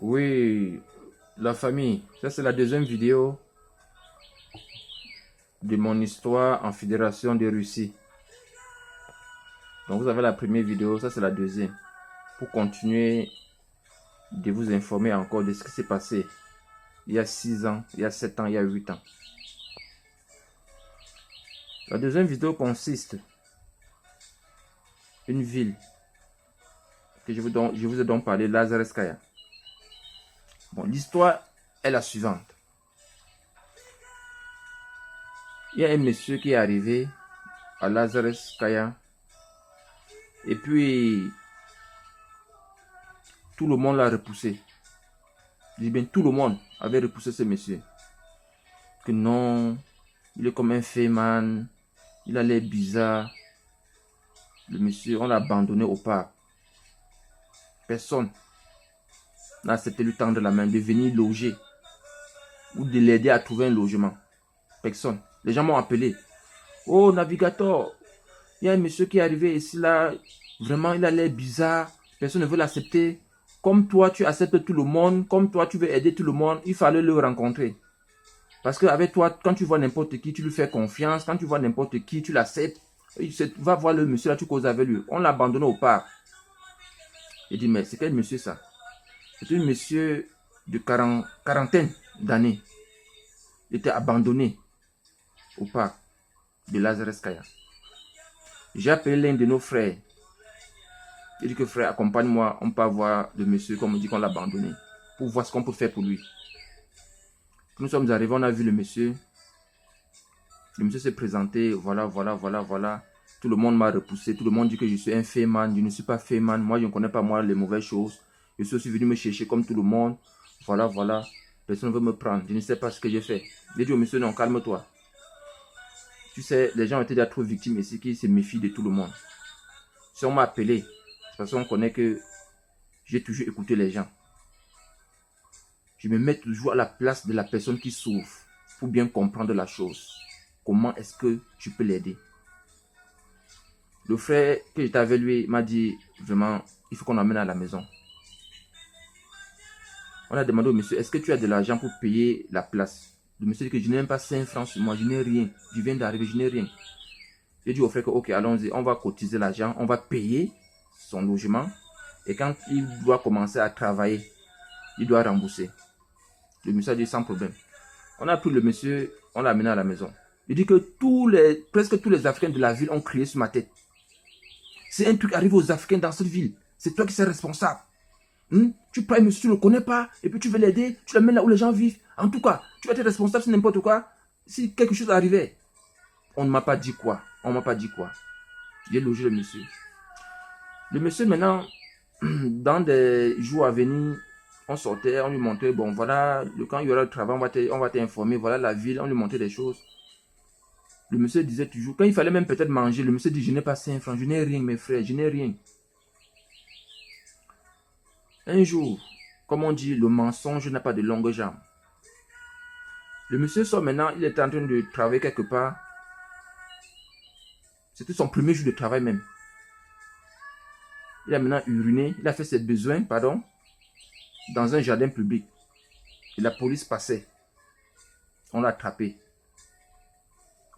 Oui, la famille, ça c'est la deuxième vidéo de mon histoire en Fédération de Russie. Donc vous avez la première vidéo, ça c'est la deuxième. Pour continuer de vous informer encore de ce qui s'est passé il y a 6 ans, il y a 7 ans, il y a 8 ans. La deuxième vidéo consiste une ville que je vous ai donc parlé, Lazarevskaya. Bon, l'histoire est la suivante. Il y a un monsieur qui est arrivé à Lazarevskaya et puis tout le monde l'a repoussé. Je dis bien, tout le monde avait repoussé ce monsieur. Que non, il est comme un féman, il a l'air bizarre. Le monsieur, on l'a abandonné au parc. Personne n'a accepté lui tendre la main de venir loger ou de l'aider à trouver un logement. Personne. Les gens m'ont appelé. Oh, navigateur, il y a un monsieur qui est arrivé ici là. Vraiment, il a l'air bizarre. Personne ne veut l'accepter. Comme toi, tu acceptes tout le monde. Comme toi, tu veux aider tout le monde. Il fallait le rencontrer. Parce qu'avec toi, quand tu vois n'importe qui, tu lui fais confiance. Quand tu vois n'importe qui, tu l'acceptes. Va voir le monsieur là, tu causes avec lui. On l'a abandonné au parc. Il dit, mais c'est quel monsieur ça? C'est un monsieur de quarantaine d'années. Il était abandonné au parc de Lazarevskaya. J'ai appelé l'un de nos frères. Il dit que frère, accompagne-moi, on peut voir le monsieur, comme on dit qu'on l'a abandonné, pour voir ce qu'on peut faire pour lui. Nous sommes arrivés, on a vu le monsieur. Le monsieur s'est présenté, voilà. Tout le monde m'a repoussé, tout le monde dit que je suis un féman, je ne suis pas féman, moi je ne connais pas moi les mauvaises choses. Je suis aussi venu me chercher comme tout le monde, voilà. Personne ne veut me prendre, je ne sais pas ce que j'ai fait. J'ai dit au monsieur, non, calme-toi. Tu sais, les gens ont été déjà trop victimes ici qui se méfient de tout le monde. Si on m'a appelé, c'est parce qu'on connaît que j'ai toujours écouté les gens. Je me mets toujours à la place de la personne qui souffre pour bien comprendre la chose. Comment est-ce que je peux l'aider? Le frère que j'étais avec lui m'a dit vraiment, il faut qu'on l'emmène à la maison. On a demandé au monsieur, est-ce que tu as de l'argent pour payer la place? Le monsieur dit que je n'ai même pas 5 francs sur moi, je n'ai rien. Je viens d'arriver, je n'ai rien. J'ai dit au frère que, ok, allons-y, on va cotiser l'argent, on va payer son logement. Et quand il doit commencer à travailler, il doit rembourser. Le monsieur a dit sans problème. On a pris le monsieur, on l'a amené à la maison. Il dit que presque tous les Africains de la ville ont crié sur ma tête. C'est un truc qui arrive aux Africains dans cette ville. C'est toi qui es responsable. Tu prends un monsieur, tu ne le connais pas, et puis tu veux l'aider, tu l'amènes là où les gens vivent. En tout cas, tu vas être responsable sur n'importe quoi. Si quelque chose arrivait, on ne m'a pas dit quoi. J'ai logé le monsieur. Le monsieur maintenant, dans des jours à venir, on sortait, on lui montrait, bon voilà, quand il y aura le travail, on va t'informer, voilà la ville, on lui montrait des choses. Le monsieur disait toujours, quand il fallait même peut-être manger, le monsieur dit, je n'ai pas 5 francs, je n'ai rien mes frères, je n'ai rien. Un jour, comme on dit, le mensonge n'a pas de longue jambe. Le monsieur sort maintenant, il est en train de travailler quelque part. C'était son premier jour de travail même. Il a maintenant uriné, il a fait ses besoins, dans un jardin public. Et la police passait. On l'a attrapé.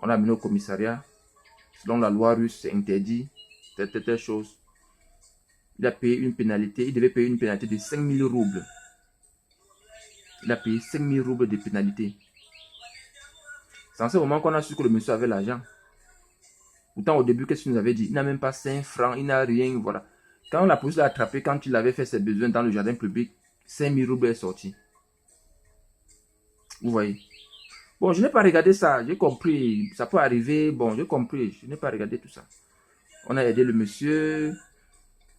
On l'a amené au commissariat. Selon la loi russe, c'est interdit. Telle chose. Il a payé une pénalité. Il devait payer une pénalité de 5000 roubles. Il a payé 5000 roubles de pénalité. C'est en ce moment qu'on a su que le monsieur avait l'argent. Pourtant, au début, qu'est-ce qu'il nous avait dit? Il n'a même pas 5 francs, il n'a rien, voilà. Quand la police l'a attrapé, quand il avait fait ses besoins dans le jardin public, 5000 roubles est sorti. Vous voyez? Bon, je n'ai pas regardé ça, j'ai compris. Ça peut arriver, bon, j'ai compris. Je n'ai pas regardé tout ça. On a aidé le monsieur.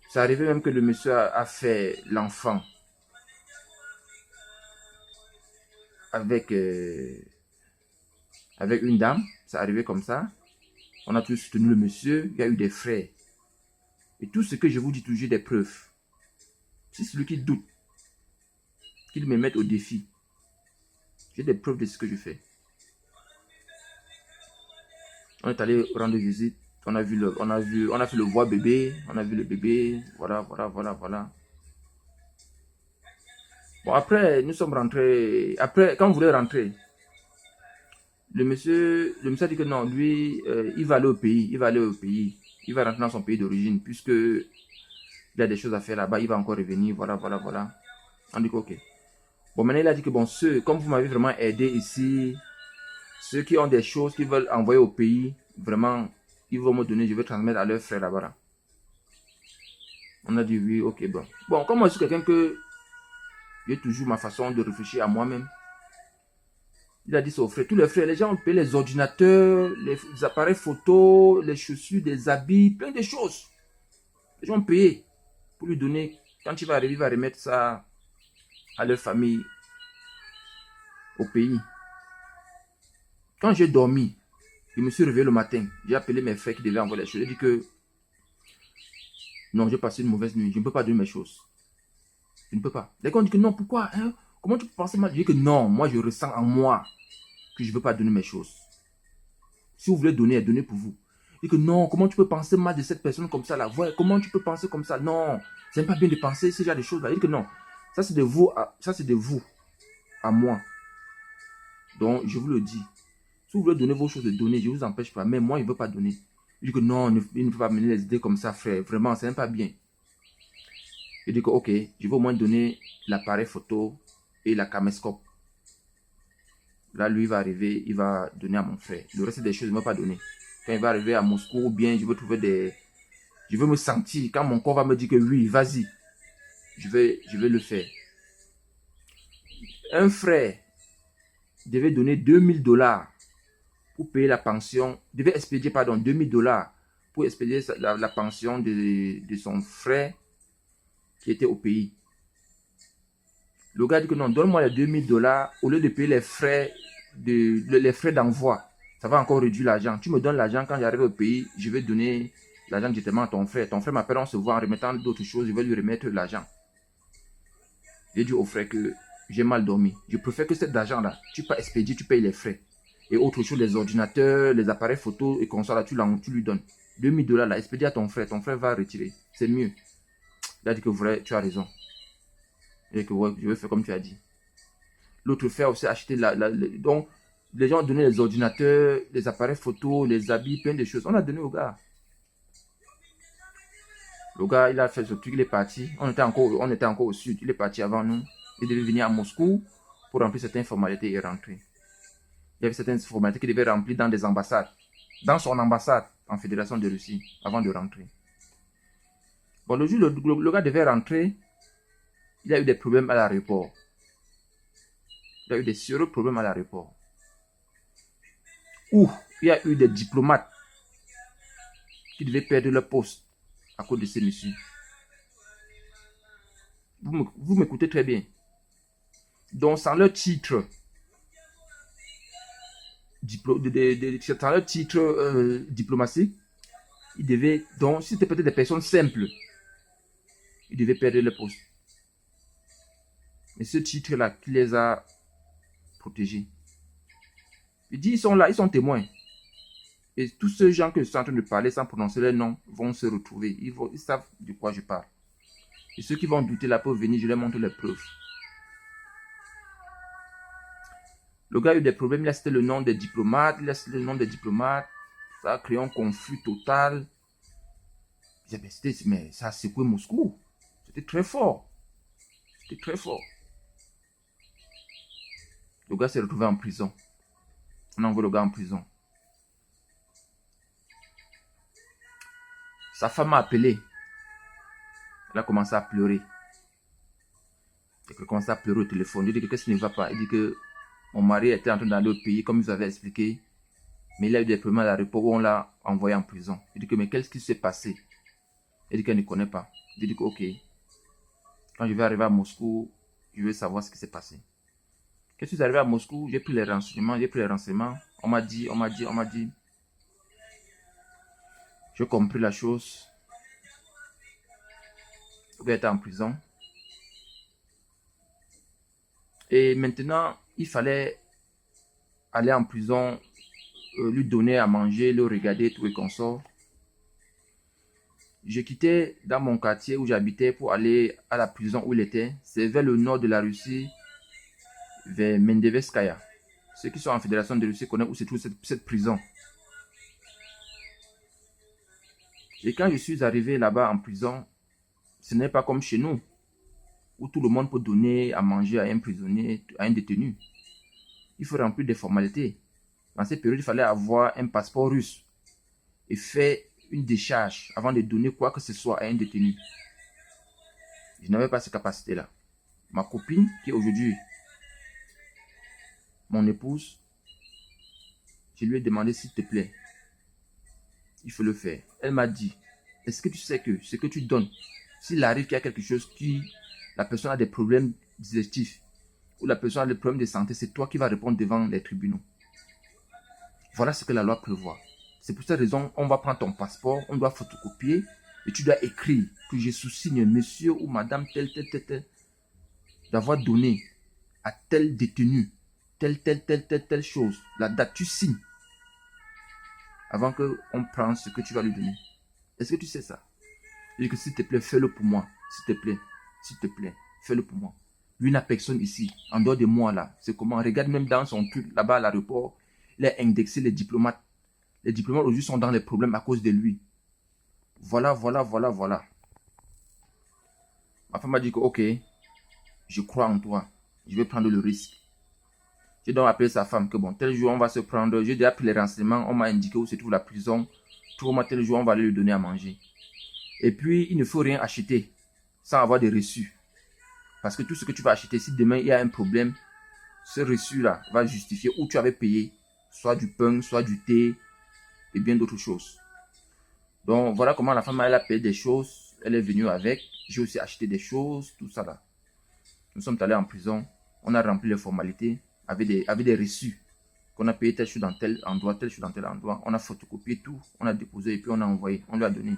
C'est arrivé même que le monsieur a fait l'enfant avec une dame. C'est arrivé comme ça. On a tous soutenu le monsieur. Il y a eu des frères. Et tout ce que je vous dis toujours, des preuves. Si celui qui doute, qu'il me mette au défi. J'ai des preuves de ce que je fais. On est allé rendre visite. On a fait le voix bébé. On a vu le bébé. Voilà. Bon, après, nous sommes rentrés. Après, quand on voulait rentrer, le monsieur a dit que non, lui, il va aller au pays. Il va aller au pays. Il va rentrer dans son pays d'origine, puisque il a des choses à faire là-bas. Il va encore revenir. Voilà, voilà, voilà. On dit que ok. Bon, maintenant, il a dit que bon, comme vous m'avez vraiment aidé ici, ceux qui ont des choses qu'ils veulent envoyer au pays, vraiment, ils vont me donner, je vais transmettre à leurs frères là-bas. On a dit oui, ok, bon. Bon, comme moi, je suis quelqu'un que j'ai toujours ma façon de réfléchir à moi-même. Il a dit ça aux frères. Tous les frères, les gens ont payé les ordinateurs, les appareils photo, les chaussures, des habits, plein de choses. Les gens ont payé pour lui donner. Quand il va arriver, il va remettre ça à leur famille, au pays. Quand j'ai dormi, je me suis réveillé le matin. J'ai appelé mes frères qui devaient envoyer les choses. J'ai dit que non, j'ai passé une mauvaise nuit. Je ne peux pas donner mes choses. Je ne peux pas. Les gars ont dit que non, pourquoi hein? Comment tu peux penser mal? Je dis que non, moi je ressens en moi que je ne veux pas donner mes choses. Si vous voulez donner, donnez pour vous. Et que non, comment tu peux penser mal de cette personne comme ça là? Ouais, comment tu peux penser comme ça? Non, c'est pas bien de penser ce genre de choses là. Il dit que non, ça c'est de vous à moi. Donc je vous le dis. Si vous voulez donner vos choses, de donner, je ne vous empêche pas. Mais moi, il ne veut pas donner. Il dit que non, il ne peut pas mener les idées comme ça, frère. Vraiment, c'est même pas bien. Il dit que ok, je vais au moins donner l'appareil photo et la caméscope. Là, lui, il va arriver, il va donner à mon frère. Le reste des choses, il ne va pas donner. Quand il va arriver à Moscou, ou bien je veux trouver des... Je veux me sentir, quand mon corps va me dire que oui, vas-y, je vais le faire. Un frère devait donner 2000 $ pour payer la pension, devait expédier, pardon, 2000 $ pour expédier la pension de son frère qui était au pays. Le gars dit que non, donne-moi les 2000 $ au lieu de payer les frais d'envoi. Ça va encore réduire l'argent. Tu me donnes l'argent quand j'arrive au pays, je vais donner l'argent directement à ton frère. Ton frère m'appelle, on se voit en remettant d'autres choses, je vais lui remettre l'argent. J'ai dit au frère que j'ai mal dormi. Je préfère que cet argent-là, tu peux expédier, tu payes les frais. Et autre chose, les ordinateurs, les appareils photo et consoles, là, tu lui donnes. 2000 $ là, expédie à ton frère va retirer. C'est mieux. Il a dit que vrai, tu as raison. Et que ouais, je vais faire comme tu as dit. L'autre frère aussi acheté donc les gens ont donné les ordinateurs, les appareils photo, les habits, plein de choses. On a donné au gars. Le gars, il a fait ce truc, il est parti. On était encore au sud. Il est parti avant nous. Il devait venir à Moscou pour remplir certaines formalités et rentrer. Il y avait certaines formalités qu'il devait remplir dans des ambassades. Dans son ambassade en Fédération de Russie avant de rentrer. Bon, le jour le gars devait rentrer, il a eu des problèmes à l'aéroport. Il a eu des sérieux problèmes à l'aéroport. Où il y a eu des diplomates qui devaient perdre leur poste à cause de ces messieurs. Vous m'écoutez très bien. Donc, sans leur titre, sans leur titre diplomatique, ils devaient, donc, si c'était peut-être des personnes simples, ils devaient perdre leur poste. Et ce titre-là, qui les a protégés. Il dit, ils sont là, ils sont témoins. Et tous ces gens que je suis en train de parler sans prononcer leur nom vont se retrouver. Ils savent de quoi je parle. Et ceux qui vont douter là peuvent venir, je leur montre les preuves. Le gars a eu des problèmes, il a cité le nom des diplomates, ça a créé un conflit total. Mais ça a secoué Moscou. C'était très fort. C'était très fort. Le gars s'est retrouvé en prison. On a envoyé le gars en prison. Sa femme m'a appelé. Elle a commencé à pleurer. Elle a commencé à pleurer au téléphone. Il dit que qu'est-ce qui ne va pas? Il dit que mon mari était en train d'aller au pays, comme il vous avait expliqué. Mais il a eu des problèmes à l'aéroport où on l'a envoyé en prison. Il dit que mais qu'est-ce qui s'est passé? Il dit qu'elle ne connaît pas. Il dit que ok. Quand je vais arriver à Moscou, je vais savoir ce qui s'est passé. Quand je suis arrivé à Moscou, j'ai pris les renseignements. On m'a dit. J'ai compris la chose. Il était en prison. Et maintenant, il fallait aller en prison, lui donner à manger, le regarder, tout et consort. Je quittais dans mon quartier où j'habitais pour aller à la prison où il était. C'est vers le nord de la Russie, vers Mendeveskaya. Ceux qui sont en Fédération de Russie connaissent où se trouve cette prison. Et quand je suis arrivé là-bas en prison, ce n'est pas comme chez nous, où tout le monde peut donner à manger à un prisonnier, à un détenu. Il faut remplir des formalités. Dans cette période, il fallait avoir un passeport russe et faire une décharge avant de donner quoi que ce soit à un détenu. Je n'avais pas cette capacité-là. Ma copine, qui est aujourd'hui mon épouse, je lui ai demandé s'il te plaît, il faut le faire. Elle m'a dit, est-ce que tu sais que ce que tu donnes, s'il arrive qu'il y a quelque chose la personne a des problèmes digestifs ou la personne a des problèmes de santé, c'est toi qui vas répondre devant les tribunaux. Voilà ce que la loi prévoit. C'est pour cette raison, on va prendre ton passeport, on doit photocopier et tu dois écrire que je sous-signe monsieur ou madame tel, d'avoir donné à tel détenu telle chose. La date, tu signes avant qu'on prenne ce que tu vas lui donner. Est-ce que tu sais ça? Je dis que s'il te plaît, fais-le pour moi. S'il te plaît, fais-le pour moi. Lui n'a personne ici, en dehors de moi là. C'est comment? Regarde même dans son truc, là-bas à l'aéroport, il a indexé les diplomates. Les diplomates aujourd'hui sont dans les problèmes à cause de lui. Voilà. Ma femme m'a dit que ok, je crois en toi. Je vais prendre le risque. J'ai donc appelé sa femme que bon, tel jour on va se prendre. J'ai déjà pris les renseignements, on m'a indiqué où se trouve la prison. Trouve-moi tel jour, on va aller lui donner à manger. Et puis, il ne faut rien acheter sans avoir des reçus. Parce que tout ce que tu vas acheter, si demain il y a un problème, ce reçu-là va justifier où tu avais payé, soit du pain, soit du thé et bien d'autres choses. Donc, voilà comment la femme elle a payé des choses. Elle est venue avec. J'ai aussi acheté des choses, tout ça là. Nous sommes allés en prison. On a rempli les formalités avec des reçus. Qu'on a payé telle chose dans tel endroit, telle chose dans tel endroit. On a photocopié tout. On a déposé et puis on a envoyé. On lui a donné.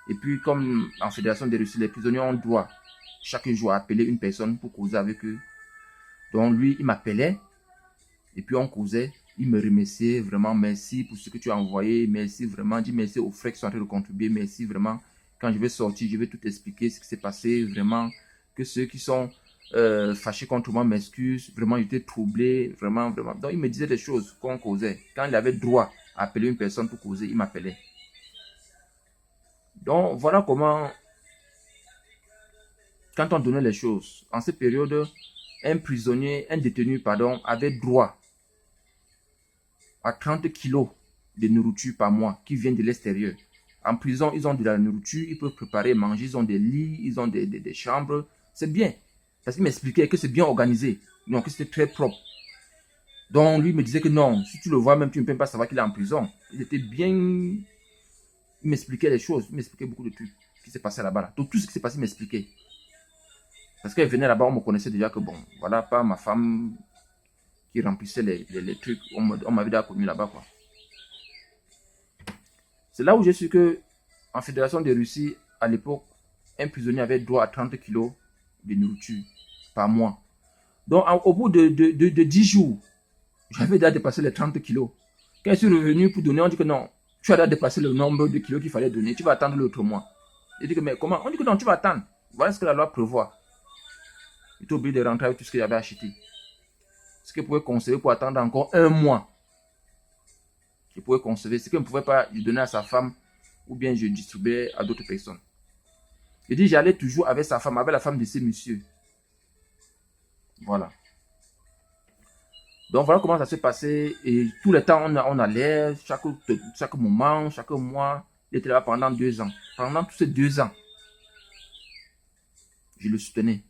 Et puis, comme en Fédération des Russes, les prisonniers ont droit chaque jour à appeler une personne pour causer avec eux. Donc, lui, il m'appelait. Et puis, on causait. Il me remerciait vraiment. Merci pour ce que tu as envoyé. Merci vraiment. Dis merci aux frères qui sont en train de contribuer. Merci vraiment. Quand je vais sortir, je vais tout expliquer ce qui s'est passé. Vraiment. Que ceux qui sont fâchés contre moi m'excusent. Vraiment, j'étais troublé. Vraiment. Donc, il me disait des choses qu'on causait. Quand il avait droit à appeler une personne pour causer, il m'appelait. Donc, voilà comment, quand on donnait les choses, en cette période, un détenu, avait droit à 30 kilos de nourriture par mois qui viennent de l'extérieur. En prison, ils ont de la nourriture, ils peuvent préparer, manger, ils ont des lits, ils ont des chambres. C'est bien. Parce qu'il m'expliquait que c'est bien organisé, donc que c'était très propre. Donc, lui me disait que non, si tu le vois même, tu ne peux pas savoir qu'il est en prison. Il était bien. Il m'expliquait les choses, il m'expliquait beaucoup de trucs qui s'est passé là-bas. Donc tout ce qui s'est passé, il m'expliquait. Parce qu'elle venait là-bas, on me connaissait déjà que bon, voilà, pas ma femme qui remplissait les trucs. On m'avait déjà connu là-bas, quoi. C'est là où j'ai su que, en Fédération de Russie, à l'époque, un prisonnier avait droit à 30 kilos de nourriture par mois. Donc, au bout de 10 jours, j'avais déjà dépassé les 30 kilos. Quand je suis revenu pour donner, on dit que non, tu as déjà dépassé le nombre de kilos qu'il fallait donner. Tu vas attendre l'autre mois. Je dis que mais comment? On dit que non, tu vas attendre. Voilà ce que la loi prévoit. J'étais obligé de rentrer avec tout ce que j'avais acheté. Ce que je pouvais conserver pour attendre encore un mois. Je pouvais conserver. Ce que je ne pouvais pas lui donner à sa femme ou bien je distribuais à d'autres personnes. Je dis j'allais toujours avec sa femme, avec la femme de ces messieurs. Voilà. Donc voilà comment ça s'est passé. Et tout le temps, on allait, chaque moment, chaque mois. Il était là pendant 2 ans. Pendant tous ces 2 ans, je le soutenais.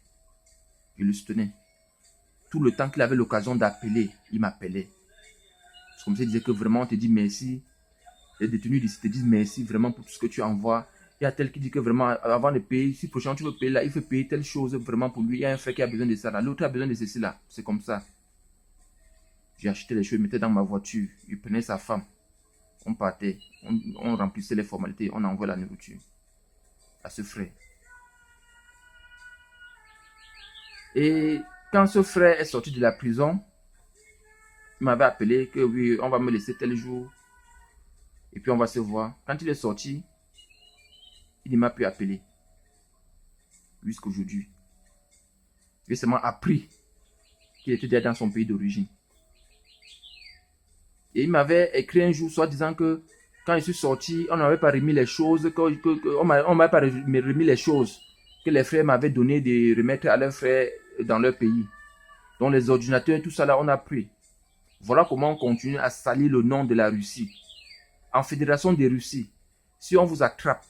Tout le temps qu'il avait l'occasion d'appeler, il m'appelait. C'est comme ça, il disait que vraiment, on te dit merci. Les détenus ici te disent merci vraiment pour tout ce que tu envoies. Il y a tel qui dit que vraiment, avant de payer, si prochainement tu veux payer là, il faut payer telle chose vraiment pour lui. Il y a un frère qui a besoin de ça là. L'autre a besoin de ceci là. C'est comme ça. J'ai acheté les choses, je mettais dans ma voiture. Il prenait sa femme. On partait. On remplissait les formalités. On envoie la nourriture à ce frère. Et quand ce frère est sorti de la prison, il m'avait appelé que oui, on va me laisser tel jour. Et puis on va se voir. Quand il est sorti, Il ne m'a plus appelé. Jusqu'aujourd'hui. J'ai seulement appris qu'il était déjà dans son pays d'origine. Et il m'avait écrit un jour, soit disant que quand je suis sorti, on n'avait pas remis les choses, on m'avait pas remis les choses que les frères m'avaient donné de remettre à leurs frères dans leur pays. Donc les ordinateurs, tout ça là, on a pris. Voilà comment on continue à salir le nom de la Russie. En Fédération de Russie, si on vous attrape,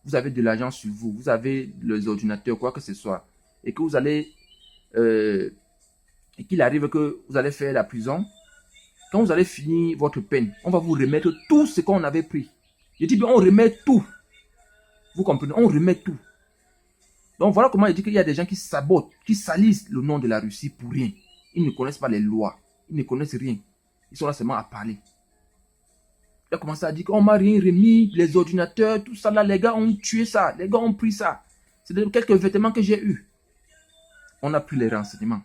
vous avez de l'argent sur vous, vous avez les ordinateurs, quoi que ce soit, et que vous allez, et qu'il arrive que vous allez faire la prison, quand vous allez finir votre peine, on va vous remettre tout ce qu'on avait pris. Je dis bien, on remet tout. Vous comprenez? On remet tout. Donc voilà comment il dit qu'il y a des gens qui sabotent, qui salissent le nom de la Russie pour rien. Ils ne connaissent pas les lois. Ils ne connaissent rien. Ils sont là seulement à parler. Il a commencé à dire qu'on m'a rien remis, les ordinateurs, tout ça là, les gars ont tué ça, les gars ont pris ça. C'est de quelques vêtements que j'ai eus. On a pris les renseignements.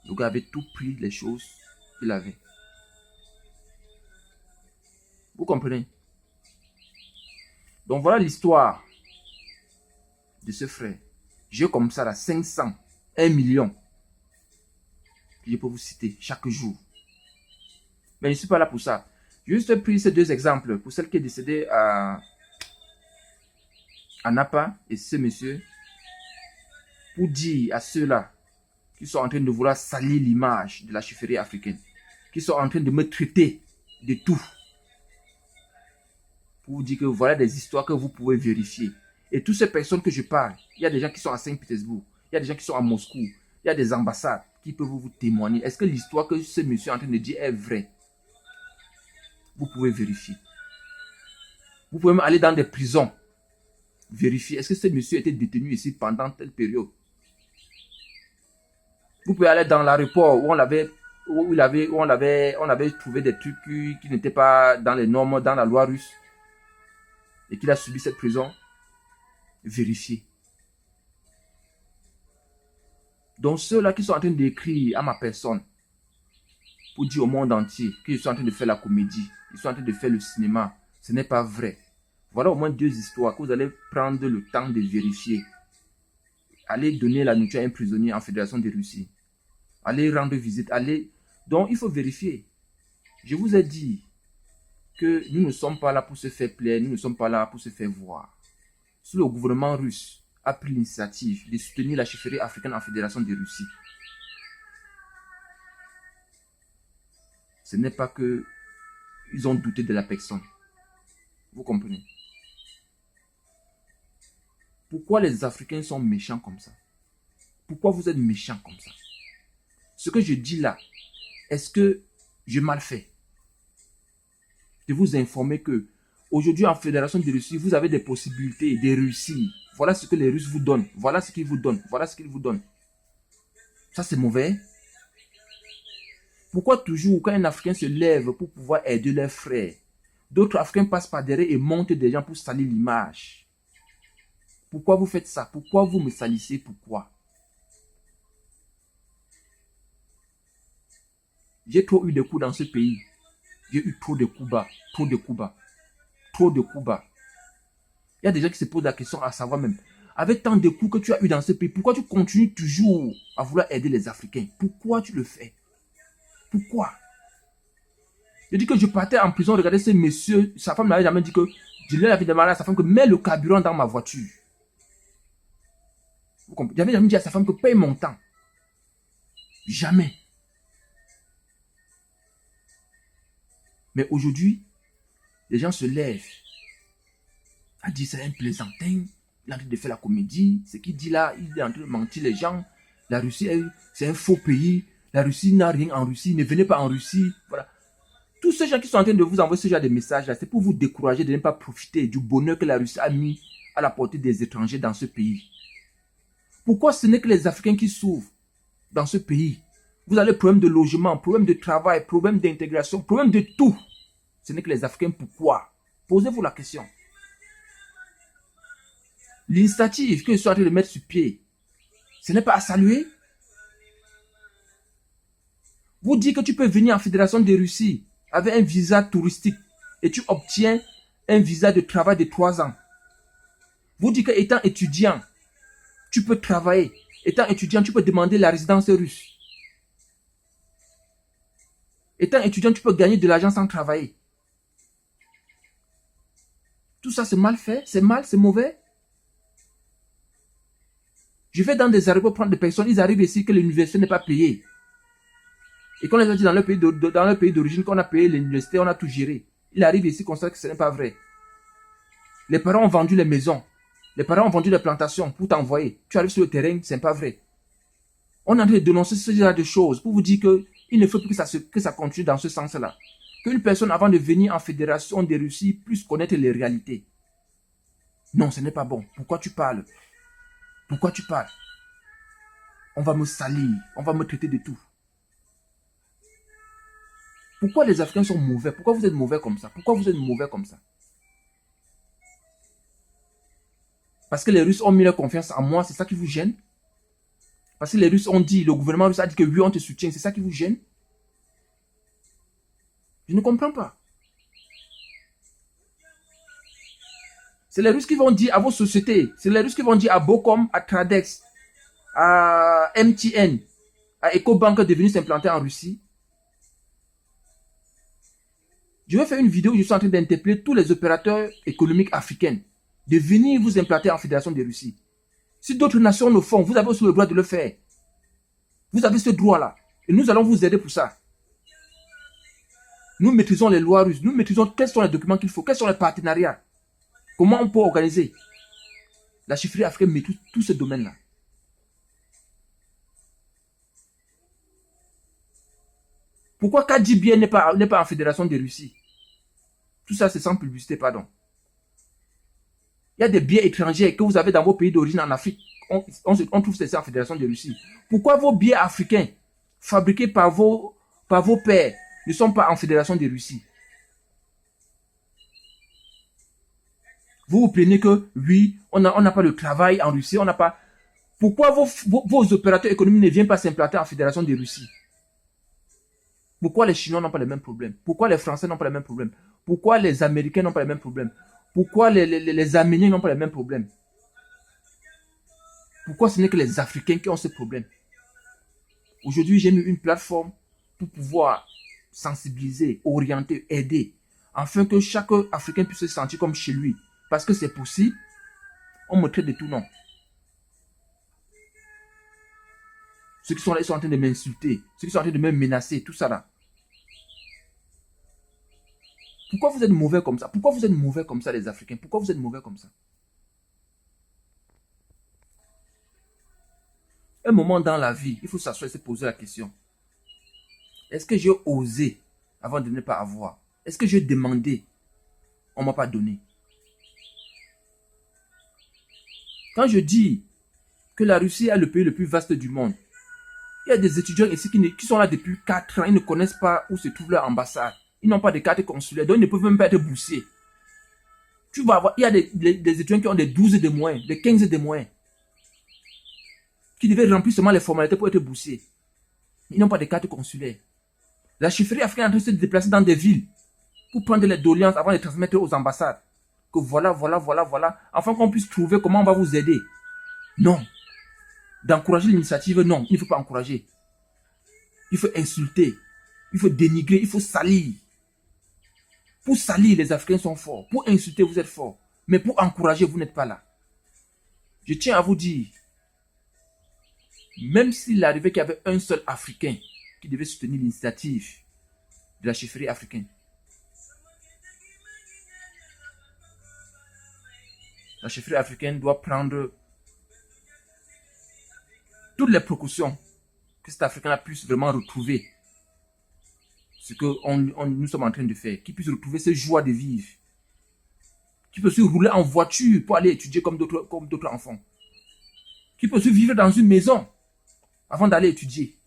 Le gars avait tout pris, les choses qu'il avait. Vous comprenez? Donc voilà l'histoire de ce frère. J'ai comme ça là 500, 1 million. Je peux vous citer chaque jour. Mais je ne suis pas là pour ça. J'ai juste pris ces deux exemples pour celle qui est décédée à Napa et ce monsieur pour dire à ceux-là qui sont en train de vouloir salir l'image de la chefferie africaine, qui sont en train de me traiter de tout, pour vous dire que voilà des histoires que vous pouvez vérifier. Et toutes ces personnes que je parle, il y a des gens qui sont à Saint-Pétersbourg, il y a des gens qui sont à Moscou, il y a des ambassades qui peuvent vous témoigner. Est-ce que l'histoire que ce monsieur est en train de dire est vraie? Vous pouvez vérifier. Vous pouvez même aller dans des prisons, vérifier. Est-ce que ce monsieur était détenu ici pendant telle période? Vous pouvez aller dans l'aéroport où on avait trouvé des trucs qui n'étaient pas dans les normes, dans la loi russe, et qu'il a subi cette prison. Vérifier. Donc ceux-là qui sont en train d'écrire à ma personne pour dire au monde entier qu'ils sont en train de faire la comédie, ils sont en train de faire le cinéma, ce n'est pas vrai. Voilà au moins deux histoires que vous allez prendre le temps de vérifier. Allez donner la nourriture à un prisonnier en Fédération de Russie. Allez rendre visite. Donc il faut vérifier. Je vous ai dit que nous ne sommes pas là pour se faire plaire, nous ne sommes pas là pour se faire voir. Si le gouvernement russe a pris l'initiative de soutenir la chefferie africaine en Fédération de Russie, ce n'est pas que ils ont douté de la personne. Vous comprenez? Pourquoi les Africains sont méchants comme ça? Pourquoi vous êtes méchants comme ça? Ce que je dis là, est-ce que j'ai mal fait? De vous informer que aujourd'hui en Fédération de Russie, vous avez des possibilités de réussir. Voilà ce que les Russes vous donnent. Voilà ce qu'ils vous donnent. Voilà ce qu'ils vous donnent. Ça c'est mauvais. Pourquoi toujours quand un Africain se lève pour pouvoir aider leurs frères, d'autres Africains passent par derrière et montent des gens pour salir l'image? Pourquoi vous faites ça? Pourquoi vous me salissez? Pourquoi? J'ai trop eu de coups dans ce pays. J'ai eu trop de coups bas. Trop de coups bas. Trop de coups bas. Il y a des gens qui se posent la question à savoir même, avec tant de coups que tu as eu dans ce pays, pourquoi tu continues toujours à vouloir aider les Africains? Pourquoi tu le fais? Pourquoi? Je dis que je partais en prison, regardez ce monsieur, sa femme n'avait jamais dit que, je lui avais demandé à sa femme que mets le carburant dans ma voiture. Vous comprenez? J'avais jamais dit à sa femme que paye mon temps. Jamais. Mais aujourd'hui, les gens se lèvent. A dit c'est un plaisantin, il est en train de faire la comédie. Ce qu'il dit là, il est en train de mentir les gens. La Russie, c'est un faux pays. La Russie n'a rien en Russie. Ne venez pas en Russie. Voilà. Tous ces gens qui sont en train de vous envoyer ce genre de messages là, c'est pour vous décourager de ne pas profiter du bonheur que la Russie a mis à la portée des étrangers dans ce pays. Pourquoi ce n'est que les Africains qui souffrent dans ce pays? Vous avez problème de logement, problème de travail, problème d'intégration, problème de tout. Ce n'est que les Africains. Pourquoi? Posez-vous la question. L'initiative que je suis en train de mettre sur pied, ce n'est pas à saluer. Vous dites que tu peux venir en Fédération de Russie avec un visa touristique et tu obtiens un visa de travail de 3 ans. Vous dites qu'étant étudiant, tu peux travailler. Étant étudiant, tu peux demander la résidence russe. Étant étudiant, tu peux gagner de l'argent sans travailler. Tout ça, c'est mal fait, c'est mal, c'est mauvais. Je vais dans des aéroports prendre des personnes, ils arrivent ici que l'université n'est pas payée. Et qu'on les a dit dans leur pays d'origine, qu'on a payé l'université, on a tout géré. Ils arrivent ici, constatent que ce n'est pas vrai. Les parents ont vendu les maisons. Les parents ont vendu les plantations pour t'envoyer. Tu arrives sur le terrain, ce n'est pas vrai. On est en train de dénoncer ce genre de choses pour vous dire qu'il ne faut plus que ça continue dans ce sens-là. Qu'une personne, avant de venir en fédération de Russie, puisse connaître les réalités. Non, ce n'est pas bon. Pourquoi tu parles? Pourquoi tu parles? On va me salir, on va me traiter de tout. Pourquoi les Africains sont mauvais? Pourquoi vous êtes mauvais comme ça? Pourquoi vous êtes mauvais comme ça? Parce que les Russes ont mis leur confiance en moi, c'est ça qui vous gêne? Parce que les Russes ont dit, le gouvernement russe a dit que oui, on te soutient, c'est ça qui vous gêne? Je ne comprends pas. C'est les Russes qui vont dire à vos sociétés, c'est les Russes qui vont dire à Bocom, à Tradex, à MTN, à EcoBank de venir s'implanter en Russie. Je vais faire une vidéo où je suis en train d'interpeller tous les opérateurs économiques africains de venir vous implanter en Fédération de Russie. Si d'autres nations le font, vous avez aussi le droit de le faire. Vous avez ce droit-là. Et nous allons vous aider pour ça. Nous maîtrisons les lois russes. Nous maîtrisons quels sont les documents qu'il faut, quels sont les partenariats. Comment on peut organiser. La chefferie africaine maîtrise tout ce domaine-là. Pourquoi KGBN n'est pas en Fédération de Russie? Tout ça, c'est sans publicité, pardon. Il y a des biens étrangers que vous avez dans vos pays d'origine en Afrique. On trouve ça en Fédération de Russie. Pourquoi vos biens africains, fabriqués par vos pères, ne sont pas en Fédération de Russie? Vous vous plaignez que, oui, on n'a pas le travail en Russie, on n'a pas... Pourquoi vos opérateurs économiques ne viennent pas s'implanter en Fédération de Russie? Pourquoi les Chinois n'ont pas les mêmes problèmes? Pourquoi les Français n'ont pas les mêmes problèmes? Pourquoi les Américains n'ont pas les mêmes problèmes? Pourquoi les Arméniens n'ont pas les mêmes problèmes? Pourquoi ce n'est que les Africains qui ont ce problème? Aujourd'hui, j'ai mis une plateforme pour pouvoir sensibiliser, orienter, aider, afin que chaque Africain puisse se sentir comme chez lui. Parce que c'est possible, on me traite de tout nom. Ceux qui sont là, ils sont en train de m'insulter, ceux qui sont en train de me menacer, tout ça là. Pourquoi vous êtes mauvais comme ça? Pourquoi vous êtes mauvais comme ça, les Africains? Pourquoi vous êtes mauvais comme ça? Un moment dans la vie, il faut s'asseoir et se poser la question. Est-ce que j'ai osé avant de ne pas avoir? Est-ce que j'ai demandé? On ne m'a pas donné. Quand je dis que la Russie est le pays le plus vaste du monde, il y a des étudiants ici qui sont là depuis 4 ans, ils ne connaissent pas où se trouve leur ambassade. Ils n'ont pas de carte consulaire, donc ils ne peuvent même pas être boursiers. Tu vas voir, il y a des étudiants qui ont des 12 de moins, des 15 de moins, qui devaient remplir seulement les formalités pour être boursiers. Ils n'ont pas de carte consulaire. La chefferie africaine est en train de se déplacer dans des villes pour prendre les doléances avant de les transmettre aux ambassades. Que voilà, afin qu'on puisse trouver comment on va vous aider. Non. D'encourager l'initiative, non, il ne faut pas encourager. Il faut insulter, il faut dénigrer, il faut salir. Pour salir, les Africains sont forts. Pour insulter, vous êtes forts. Mais pour encourager, vous n'êtes pas là. Je tiens à vous dire, même s'il arrivait qu'il y avait un seul Africain qui devait soutenir l'initiative de la chefferie africaine, la chefferie africaine doit prendre toutes les précautions que cet Africain puisse vraiment retrouver ce que nous sommes en train de faire, qu'il puisse retrouver cette joie de vivre, qu'il peut se rouler en voiture pour aller étudier comme d'autres enfants, qu'il peut se vivre dans une maison avant d'aller étudier,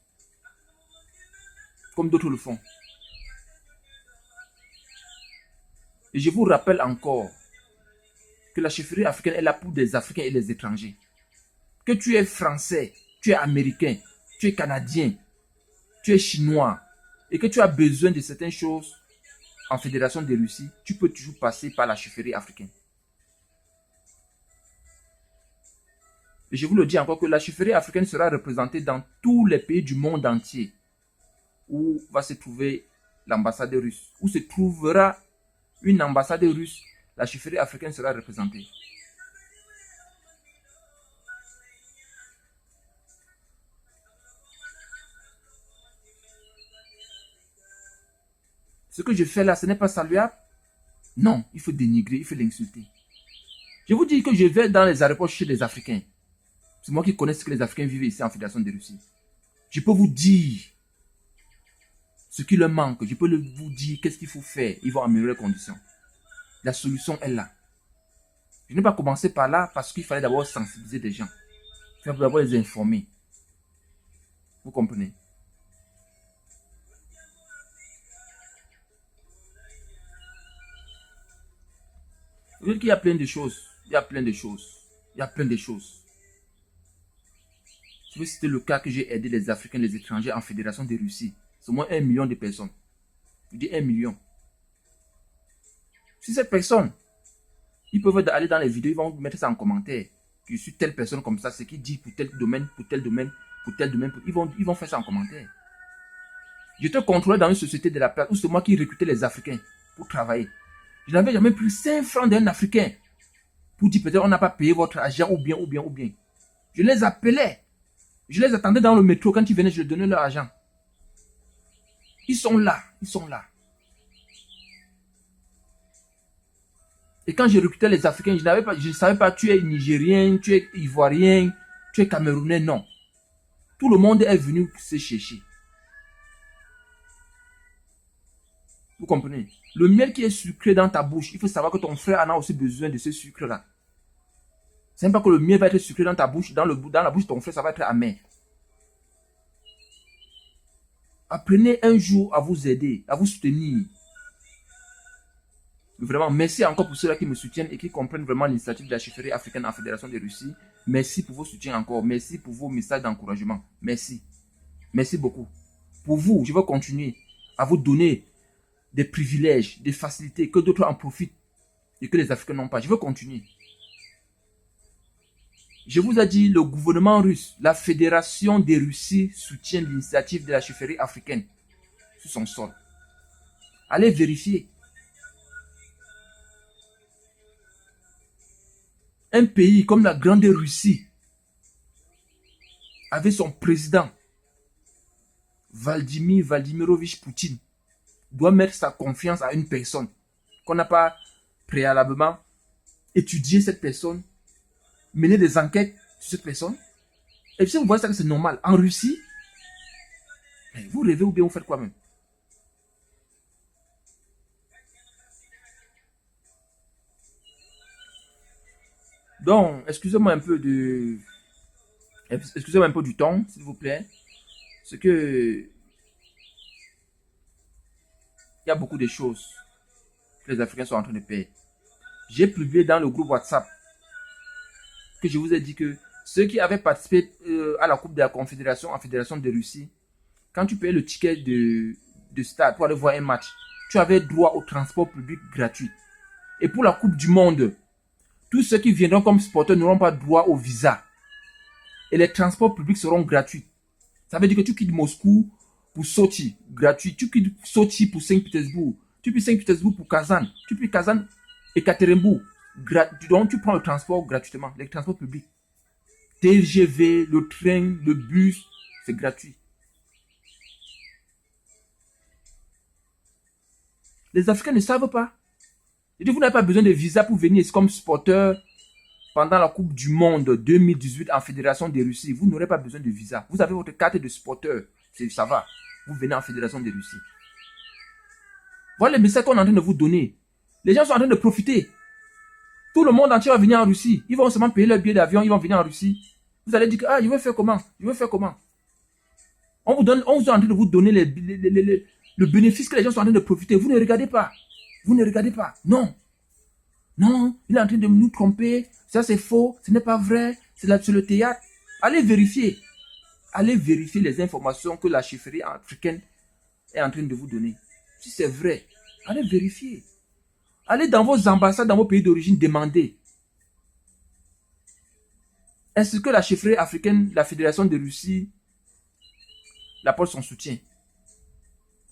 comme d'autres le font. Et je vous rappelle encore que la chefferie africaine est là pour des Africains et les étrangers. Que tu es français, tu es américain, tu es canadien, tu es chinois, et que tu as besoin de certaines choses, en Fédération de Russie, tu peux toujours passer par la chefferie africaine. Et je vous le dis encore que la chefferie africaine sera représentée dans tous les pays du monde entier où va se trouver l'ambassade russe, où se trouvera une ambassade russe, la chefferie africaine sera représentée. Ce que je fais là, ce n'est pas saluable? Non, il faut dénigrer, il faut l'insulter. Je vous dis que je vais dans les aéroports chez les Africains. C'est moi qui connais ce que les Africains vivent ici en Fédération de Russie. Je peux vous dire ce qui leur manque. Je peux vous dire qu'est-ce qu'il faut faire. Ils vont améliorer les conditions. La solution est là. Je n'ai pas commencé par là parce qu'il fallait d'abord sensibiliser des gens. Il fallait d'abord les informer. Vous comprenez? Vous voyez qu'il y a plein de choses. Il y a plein de choses. Il y a plein de choses. Je vais citer le cas que j'ai aidé les Africains, les étrangers en Fédération de Russie. C'est au moins 1 million de personnes. Je dis 1 million. Si ces personnes, ils peuvent aller dans les vidéos, ils vont mettre ça en commentaire. Je suis telle personne comme ça, ce qui dit pour tel domaine, pour tel domaine, pour tel domaine. Ils vont faire ça en commentaire. Je te contrôlais dans une société de la place où c'est moi qui recrutais les Africains pour travailler. Je n'avais jamais pris 5 francs d'un Africain pour dire peut-être on n'a pas payé votre argent ou bien. Je les appelais. Je les attendais dans le métro. Quand ils venaient, je leur donnais leur argent. Ils sont là. Ils sont là. Et quand je recrutais les Africains, je ne savais pas tu es Nigérien, tu es Ivoirien, tu es Camerounais. Non. Tout le monde est venu se chercher. Vous comprenez? Le miel qui est sucré dans ta bouche, il faut savoir que ton frère en a aussi besoin de ce sucre-là. Ce n'est pas que le miel va être sucré dans ta bouche, dans la bouche de ton frère, ça va être amer. Apprenez un jour à vous aider, à vous soutenir. Vraiment, merci encore pour ceux-là qui me soutiennent et qui comprennent vraiment l'initiative de la chefferie africaine en Fédération de Russie. Merci pour vos soutiens encore. Merci pour vos messages d'encouragement. Merci. Merci beaucoup. Pour vous, je vais continuer à vous donner des privilèges, des facilités, que d'autres en profitent et que les Africains n'ont pas. Je veux continuer. Je vous ai dit, le gouvernement russe, la Fédération des Russies soutient l'initiative de la chefferie africaine sur son sol. Allez vérifier. Un pays comme la Grande Russie, avec son président, Vladimir Vladimirovich Poutine, doit mettre sa confiance à une personne qu'on n'a pas préalablement étudié cette personne, mener des enquêtes sur cette personne. Et si vous voyez ça que c'est normal, en Russie, vous rêvez ou bien vous faites quoi même? Donc, excusez-moi un peu du temps, s'il vous plaît. C'est que il y a beaucoup de choses que les Africains sont en train de perdre. J'ai publié dans le groupe WhatsApp que je vous ai dit que ceux qui avaient participé à la Coupe de la Confédération en Fédération de Russie, quand tu payais le ticket de stade pour aller voir un match, tu avais droit au transport public gratuit. Et pour la Coupe du Monde, tous ceux qui viendront comme sporteurs n'auront pas droit au visa. Et les transports publics seront gratuits. Ça veut dire que tu quittes Moscou pour Sochi, gratuit. Tu quittes Sochi pour Saint-Pétersbourg. Tu quittes Saint-Pétersbourg pour Kazan. Tu quittes Kazan et Ekaterinbourg. Donc tu prends le transport gratuitement, les transports publics. TGV, le train, le bus, c'est gratuit. Les Africains ne savent pas. Je dis, vous n'avez pas besoin de visa pour venir comme sporteur pendant la Coupe du Monde 2018 en Fédération de Russie. Vous n'aurez pas besoin de visa. Vous avez votre carte de sporteur. Ça va. Vous venez en Fédération de Russie. Voilà le message qu'on est en train de vous donner. Les gens sont en train de profiter. Tout le monde entier va venir en Russie. Ils vont seulement payer leur billet d'avion. Ils vont venir en Russie. Vous allez dire que, je vais faire comment? Je vais faire comment? On est en train de vous donner le bénéfice que les gens sont en train de profiter. Vous ne regardez pas. Vous ne regardez pas. Non. Non, il est en train de nous tromper. Ça, c'est faux. Ce n'est pas vrai. C'est le théâtre. Allez vérifier. Allez vérifier les informations que la chefferie africaine est en train de vous donner. Si c'est vrai, Allez vérifier. Allez dans vos ambassades, dans vos pays d'origine, demander. Est-ce que la chefferie africaine, la Fédération de Russie, apporte son soutien?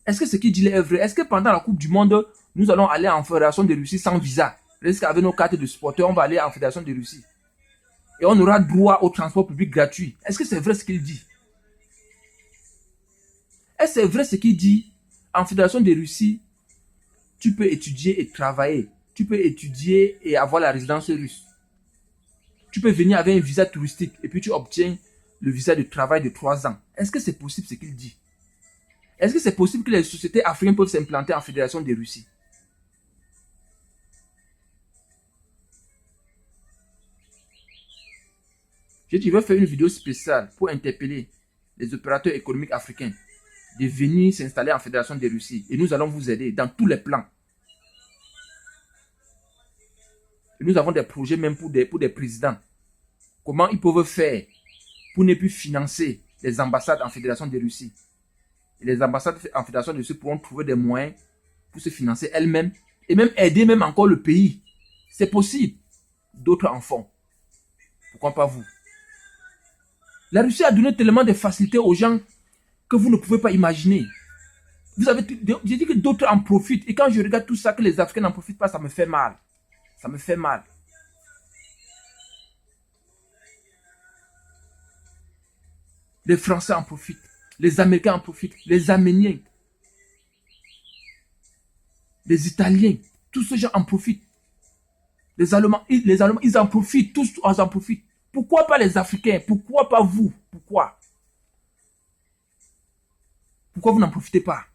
Est-ce que ce qu'il dit est vrai? Est-ce que pendant la Coupe du Monde, nous allons aller en Fédération de Russie sans visa? Est-ce qu'avec nos cartes de supporters, on va aller en Fédération de Russie? Et on aura droit au transport public gratuit. Est-ce que c'est vrai ce qu'il dit? Est-ce que c'est vrai ce qu'il dit? En Fédération de Russie, tu peux étudier et travailler. Tu peux étudier et avoir la résidence russe. Tu peux venir avec un visa touristique et puis tu obtiens le visa de travail de 3 ans. Est-ce que c'est possible ce qu'il dit? Est-ce que c'est possible que les sociétés africaines peuvent s'implanter en Fédération de Russie? Je vais faire une vidéo spéciale pour interpeller les opérateurs économiques africains de venir s'installer en Fédération de Russie. Et nous allons vous aider dans tous les plans. Et nous avons des projets même pour des présidents. Comment ils peuvent faire pour ne plus financer les ambassades en Fédération de Russie. Et les ambassades en Fédération de Russie pourront trouver des moyens pour se financer elles-mêmes et même aider même encore le pays. C'est possible. D'autres en font. Pourquoi pas vous? La Russie a donné tellement de facilités aux gens que vous ne pouvez pas imaginer. J'ai dit que d'autres en profitent. Et quand je regarde tout ça, que les Africains n'en profitent pas, ça me fait mal. Ça me fait mal. Les Français en profitent. Les Américains en profitent. Les Arméniens. Les Italiens. Tous ces gens en profitent. Les Allemands, ils en profitent. Tous en profitent. Pourquoi pas les Africains? Pourquoi pas vous? Pourquoi? Pourquoi vous n'en profitez pas?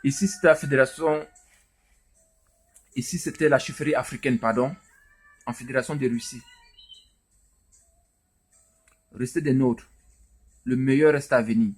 Ici, c'était la fédération. Ici, c'était la chefferie africaine, pardon. En Fédération de Russie. Restez des nôtres. Le meilleur reste à venir.